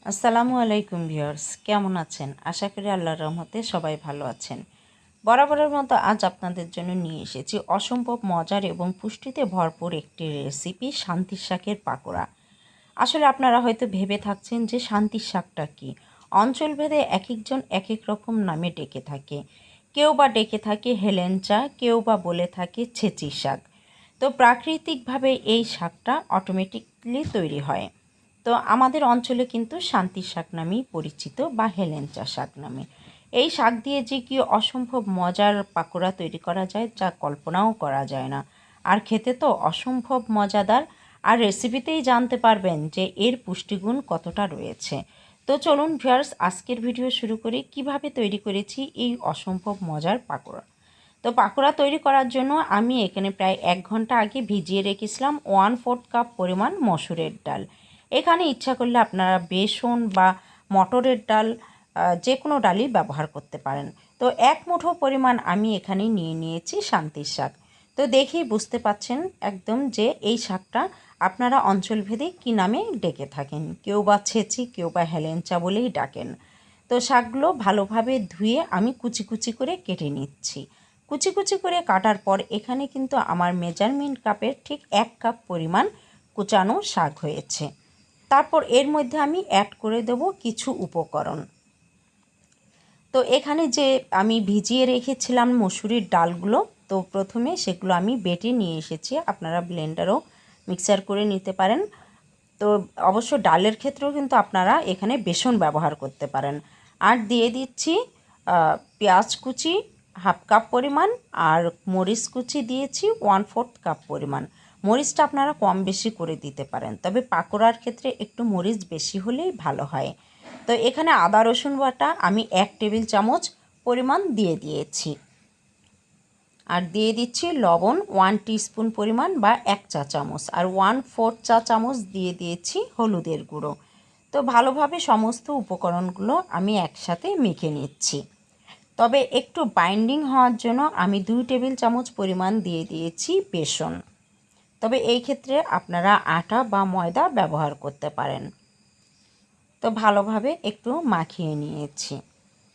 আসসালামু আলাইকুম ভিউয়ার্স, কেমন আছেন? আশা করি আল্লাহর রহমতে সবাই ভালো আছেন। বরাবরের মতো আজ আপনাদের জন্য নিয়ে এসেছি অসম্ভব মজার এবং পুষ্টিতে ভরপুর একটি রেসিপি, শান্তি শাকের পাকোড়া। আসলে আপনারা হয়তো ভেবে থাকছেন যে শান্তি শাকটা কী। অঞ্চলভেদে এক একজন এক এক রকম নামে ডেকে থাকে। কেউ বা ডেকে থাকে হেলেঞ্চা, কেউ বা বলে থাকে ছেঁচি শাক। তো প্রাকৃতিকভাবে এই শাকটা অটোমেটিকলি তৈরি হয়। তো আমাদের অঞ্চলে কিন্তু শান্তি শাক নামেই পরিচিত বা হেলেঞ্চা শাক নামে। এই শাক দিয়ে যে কি অসম্ভব মজার পাকোড়া তৈরি করা যায় যা কল্পনাও করা যায় না। আর খেতে তো অসম্ভব মজাদার। আর রেসিপিতেই জানতে পারবেন যে এর পুষ্টিগুণ কতটা রয়েছে। তো চলুন ভিউয়ার্স, আজকের ভিডিও শুরু করি কিভাবে তৈরি করেছি এই অসম্ভব মজার পাকোড়া। তো পাকোড়া তৈরি করার জন্য আমি এখানে প্রায় 1 ঘন্টা আগে ভিজিয়ে রেখেছিলাম 1/4 কাপ পরিমাণ মসুরের ডাল। এখানে ইচ্ছা করলে আপনারা বেসন বা মটরের ডাল যে কোনো ডালই ব্যবহার করতে পারেন। তো 1 মুঠো পরিমাণ আমি এখানে নিয়ে নিয়েছি শান্তি শাক। তো দেখেই বুঝতে পাচ্ছেন একদম যে এই শাকটা আপনারা অঞ্চলভেদে কী নামে ডেকে থাকেন। কেউ বা ছেঁচি, কেউ বা হেলেঞ্চা বলেই ডাকেন। তো শাকগুলো ভালোভাবে ধুয়ে আমি কুচি কুচি করে কেটে নিচ্ছি। কুচি কুচি করে কাটার পর এখানে কিন্তু আমার মেজারমেন্ট কাপের ঠিক 1 কাপ পরিমাণ কুচানো শাক হয়েছে। তারপর এর মধ্যে আমি অ্যাড করে দেব কিছু উপকরণ। তো এখানে যে আমি ভিজিয়ে রেখেছিলাম মসুরির ডালগুলো, তো প্রথমে সেগুলো আমি বেটে নিয়ে এসেছি। আপনারা ব্লেন্ডারও মিক্সার করে নিতে পারেন। তো অবশ্য ডালের ক্ষেত্রেও কিন্তু আপনারা এখানে বেসন ব্যবহার করতে পারেন। আর দিয়ে দিচ্ছি পেঁয়াজ কুচি 1/2 কাপ পরিমাণ, আর মরিচ কুচি দিয়েছি 1/4 কাপ পরিমাণ। মরিচটা আপনারা কম বেশি করে দিতে পারেন, তবে পাকোড়ার ক্ষেত্রে একটু মরিচ বেশি হলেই ভালো হয়। তো এখানে আদা রসুন বাটা আমি 1 টেবিল চামচ পরিমাণ দিয়ে দিয়েছি। আর দিয়ে দিচ্ছি লবণ 1 টিস্পুন পরিমাণ বা 1 চা চামচ, আর 1/4 চা চামচ দিয়ে দিয়েছি হলুদের গুঁড়ো। তো ভালোভাবে সমস্ত উপকরণগুলো আমি একসাথে মেখে নিচ্ছি। তবে একটু বাইন্ডিং হওয়ার জন্য আমি 2 টেবিল চামচ পরিমাণ দিয়ে দিয়েছি বেসন। তবে এই ক্ষেত্রে আপনারা আটা বা ময়দা ব্যবহার করতে পারেন। তো ভালোভাবে একটু মাখিয়ে নিয়েছি।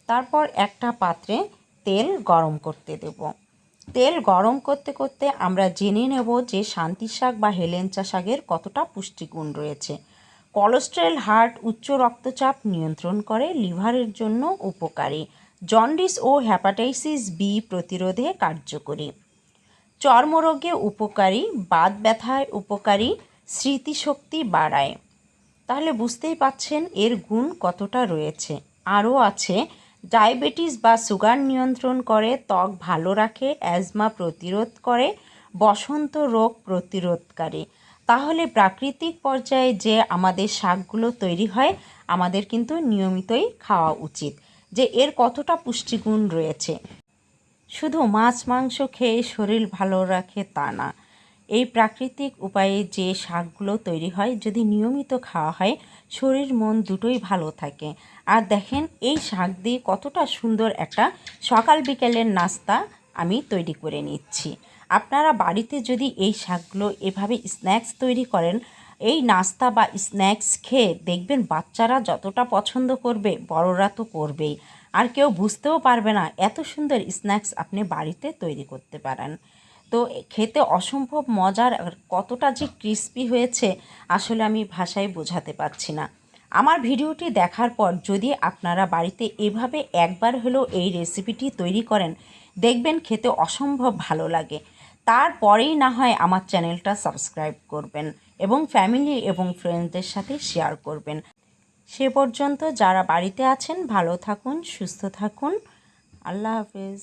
তারপর একটা পাত্রে তেল গরম করতে দেব। তেল গরম করতে করতে আমরা জেনে নেব যে শান্তি শাক বা হেলেঞ্চা শাকের কতটা পুষ্টিগুণ রয়েছে। কোলেস্টেরল, হার্ট, উচ্চ রক্তচাপ নিয়ন্ত্রণ করে, লিভারের জন্য উপকারী, জন্ডিস ও হেপাটাইটিস বি প্রতিরোধে কার্যকরী, চর্মরোগে উপকারী, বাত ব্যথায় উপকারী, স্মৃতিশক্তি বাড়ায়। তাহলে বুঝতেই পাচ্ছেন এর গুণ কতটা রয়েছে। আরও আছে ডায়াবেটিস বা সুগার নিয়ন্ত্রণ করে, ত্বক ভালো রাখে, অ্যাজমা প্রতিরোধ করে, বসন্ত রোগ প্রতিরোধকারী। তাহলে প্রাকৃতিক পর্যায়ে যে আমাদের শাকগুলো তৈরি হয় আমাদের কিন্তু নিয়মিতই খাওয়া উচিত। যে এর কতটা পুষ্টিগুণ রয়েছে, শুধু মাছ মাংস খেয়ে শরীর ভালো রাখে তা না। এই প্রাকৃতিক উপায়ে যে শাকগুলো তৈরি হয় যদি নিয়মিত খাওয়া হয় শরীর মন দুটোই ভালো থাকে। আর দেখেন এই শাক দিয়ে কতটা সুন্দর একটা সকাল বিকেলের নাস্তা আমি তৈরি করে নিচ্ছি। আপনারা বাড়িতে যদি এই শাকগুলো এভাবে স্ন্যাক্স তৈরি করেন, এই নাস্তা বা স্ন্যাক্স খেয়ে দেখবেন বাচ্চারা যতটা পছন্দ করবে বড়রা তো করবেই। আর কেউ বুঝতেও পারবে না এত সুন্দর স্ন্যাক্স আপনি বাড়িতে তৈরি করতে পারেন। তো খেতে অসম্ভব মজার, কতটা যে ক্রিস্পি হয়েছে আসলে আমি ভাষায় বোঝাতে পারছি না। আমার ভিডিওটি দেখার পর যদি আপনারা বাড়িতে এভাবে একবার হলেও এই রেসিপিটি তৈরি করেন দেখবেন খেতে অসম্ভব ভালো লাগে। তারপরেই না হয় আমার চ্যানেলটা সাবস্ক্রাইব করবেন এবং ফ্যামিলি এবং ফ্রেন্ডসদের সাথে শেয়ার করবেন। সে পর্যন্ত যারা বাড়িতে আছেন ভালো থাকুন, সুস্থ থাকুন। আল্লাহ হাফেজ।